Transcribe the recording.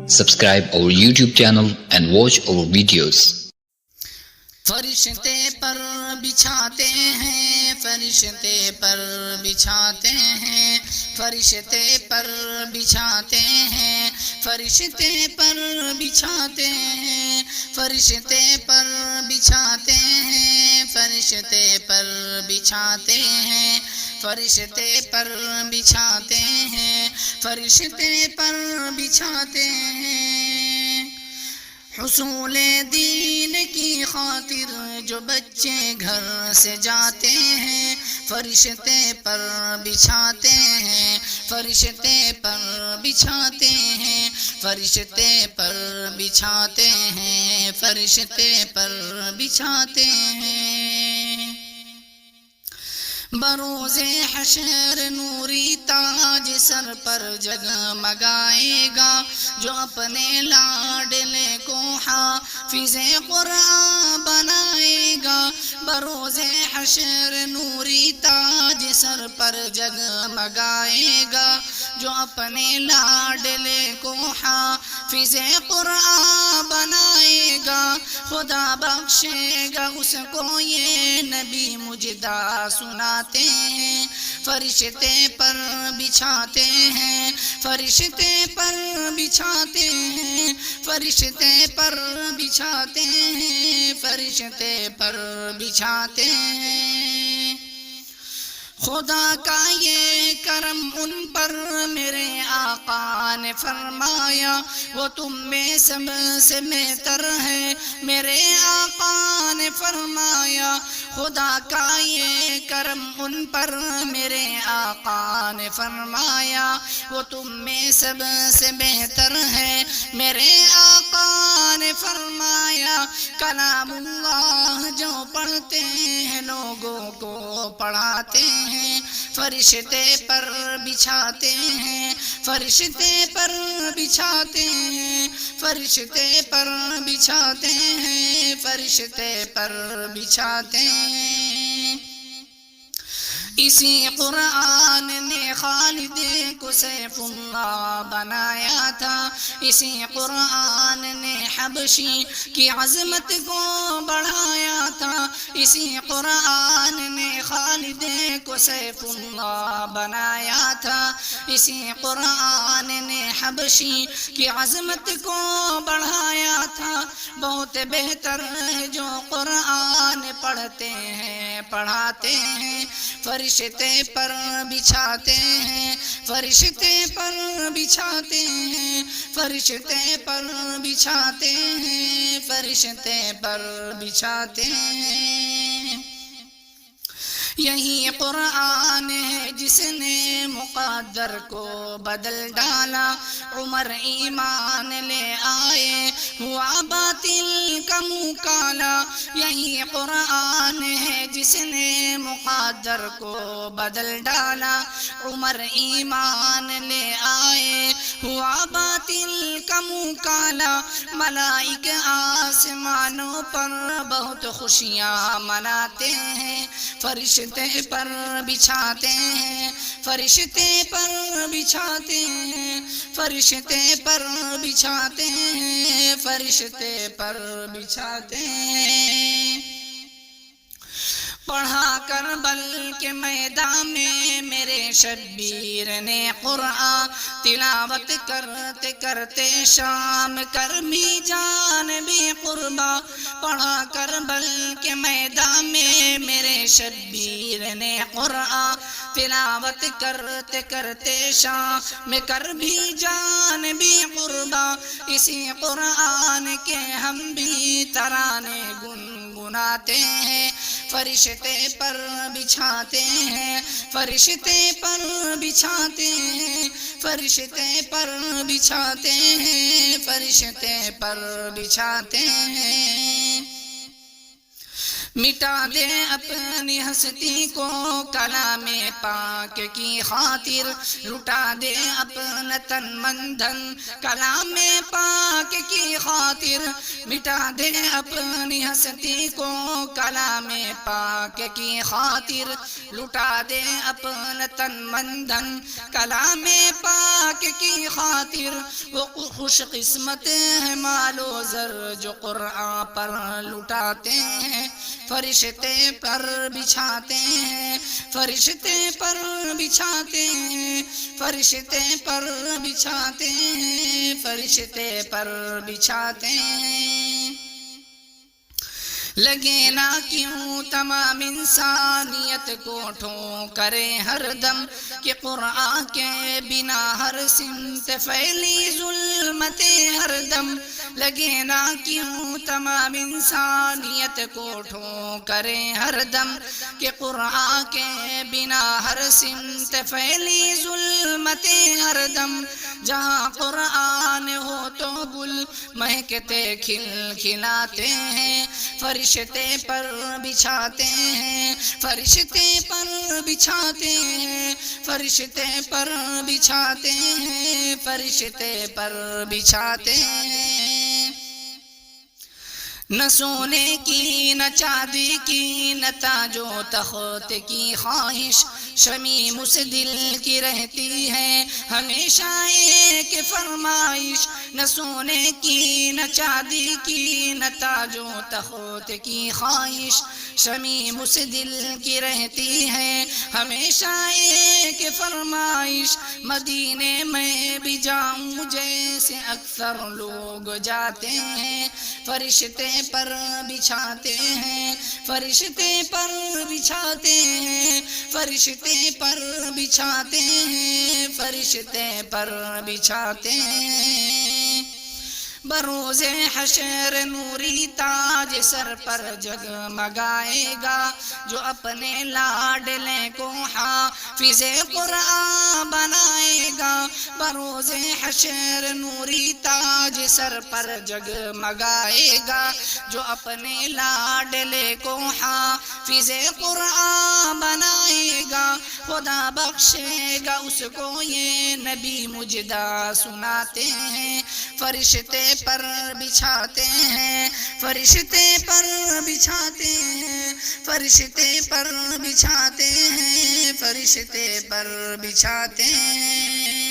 Subscribe our YouTube channel and watch our videos. فرشتے پر بچھاتے ہیں، فرشتے پر بچھاتے ہیں، فرشتے پر بچھاتے ہیں، فرشتے پر بچھاتے ہیں، فرشتے پر بچھاتے ہیں، فرشتے پر بچھاتے ہیں، فرشتے پر بچھاتے ہیں، فرشتے پر بچھاتے ہیں۔ حصول دین کی خاطر جو بچے گھر سے جاتے ہیں، فرشتے پر بچھاتے ہیں، فرشتے پر بچھاتے ہیں، فرشتے پر بچھاتے ہیں، فرشتے پر بچھاتے ہیں۔ بروز حشر نوری تاج سر پر جگمگائے گا، جو اپنے لاڈلے کو حافظ قرآن بنائے گا۔ بروز حشر نوری تاج سر پر جگمگائے گا، جو اپنے لاڈلے کو حافظ قرآن بنائے گا۔ خدا بخشے گا اس کو یہ نبی مجدہ سناتے ہیں، فرشتے پر بچھاتے ہیں، فرشتے پر بچھاتے ہیں، فرشتے پر بچھاتے ہیں، فرشتے پر بچھاتے ہیں۔ خدا کا یہ کرم ان پر میرے آقا نے فرمایا، وہ تم میں سب سے بہتر ہے، میرے آقا نے فرمایا۔ خدا کا یہ کرم ان پر میرے آقا نے فرمایا، وہ تم میں سب سے بہتر ہے، میرے آقا نے فرمایا۔ کلام اللہ جو پڑھتے ہیں لوگوں کو پڑھاتے ہیں، فرشتے پر بچھاتے ہیں، فرشتے پر بچھاتے ہیں، فرشتے پر بچھاتے ہیں، فرشتے پر بچھاتے ہیں۔ اسی قرآن نے خالد کو سیف اللہ بنایا تھا، اسی قرآن نے حبشی کی عظمت کو بڑھایا تھا، اسی قرآن نے خالد کو سیف اللہ بنایا تھا، اسی قرآن نے حبشی کی عظمت کو بڑھایا تھا۔ بہت بہتر ہے جو قرآن پڑھتے ہیں پڑھاتے ہیں، فرشتے پر بچھاتے ہیں، فرشتے پر بچھاتے ہیں، فرشتے پر بچھاتے ہیں، فرشتے پر بچھاتے ہیں۔ یہی قرآن ہے جس نے مقدر کو بدل ڈالا، عمر ایمان لے آئے ہوا باطل کا منہ کالا۔ یہی قرآن ہے جس نے مقدر کو بدل ڈالا، عمر ایمان لے آئے ہوا باطل کا منہ کالا۔ ملائک آسمانوں پر بہت خوشیاں مناتے ہیں، فرشتے پر بچھاتے ہیں، فرشتے پر بچھاتے ہیں، فرشتے پر بچھاتے ہیں، فرشتے پر بچھاتے ہیں۔ پڑھا کربل کے میدان میں میرے شبیر نے قرآن، تلاوت کرتے کرتے شام کرمی جان بھی قربا۔ پڑھا کربل کے میدان میں میرے شبیر نے قرآن، تلاوت کرتے کرتے شام کر بھی جان بھی قربا۔ اسی قرآن کے ہم بھی ترانے گنگناتے ہیں، فرشتے پر بچھاتے ہیں، فرشتے پر بچھاتے ہیں، فرشتے پر بچھاتے ہیں، فرشتے پر بچھاتے ہیں۔ مٹا دے اپنی ہستی کو کلام پاک کی خاطر، لٹا دے اپنا تن من دھن کلام پاک کی خاطر، مٹا دے اپنی ہستی کو کلام پاک کی خاطر، لٹا دے اپنا تن من دھن کلام پاک پاک کی خاطر، وہ خوش قسمت ہے مال و زر جو قرآن پر لٹاتے ہیں، فرشتے پر بچھاتے ہیں، فرشتے پر بچھاتے ہیں، فرشتے پر بچھاتے ہیں، فرشتے پر بچھاتے ہیں۔ لگے نہ کیوں تمام انسانیت کو ٹھوکرے ہر دم، کہ قرآن کے بنا ہر سمت پھیلی ظلمتیں ہر دم، لگے نہ کیوں تمام انسانیت کو ٹھوکرے ہر دم، کہ قرآن کے بنا ہر سمت پھیلی ظلمتیں ہر دم، جہاں قرآن ہو تو گل مہکتے کھل کھلاتے ہیں، فرشتے پر بچھاتے ہیں، فرشتے پر بچھاتے ہیں، فرشتے پر بچھاتے ہیں، فرشتے پر بچھاتے ہیں۔ نہ سونے کی نہ چاندی کی نہ تاج و تخت کی خواہش، شمیم اس دل کی رہتی ہے ہمیشہ ایک فرمائش، نہ سونے کی نہ چاندی کی نہ تاج و تخت کی خواہش، شمیم اس دل کی رہتی ہے ہمیشہ ایک فرمائش، مدینے میں بھی جاؤں جیسے اکثر لوگ جاتے ہیں، فرشتے پر بچھاتے ہیں، فرشتے پر بچھاتے ہیں، فرشتے پر بچھاتے ہیں، فرشتے پر بچھاتے ہیں۔ بروز حشر نوری تاج سر پر جگمگائے گا، جو اپنے لاڈلے کو حافظ قرآن بنائے گا، بروز حشر نوری تاج سر پر جگمگائے گا، جو اپنے لاڈلے کو حافظ قرآن بنائے گا، خدا بخشے گا اس کو یہ نبی مجدہ سناتے ہیں، فرشتے پر بچھاتے ہیں، فرشتے پر بچھاتے ہیں، فرشتے پر بچھاتے ہیں، فرشتے پر بچھاتے ہیں۔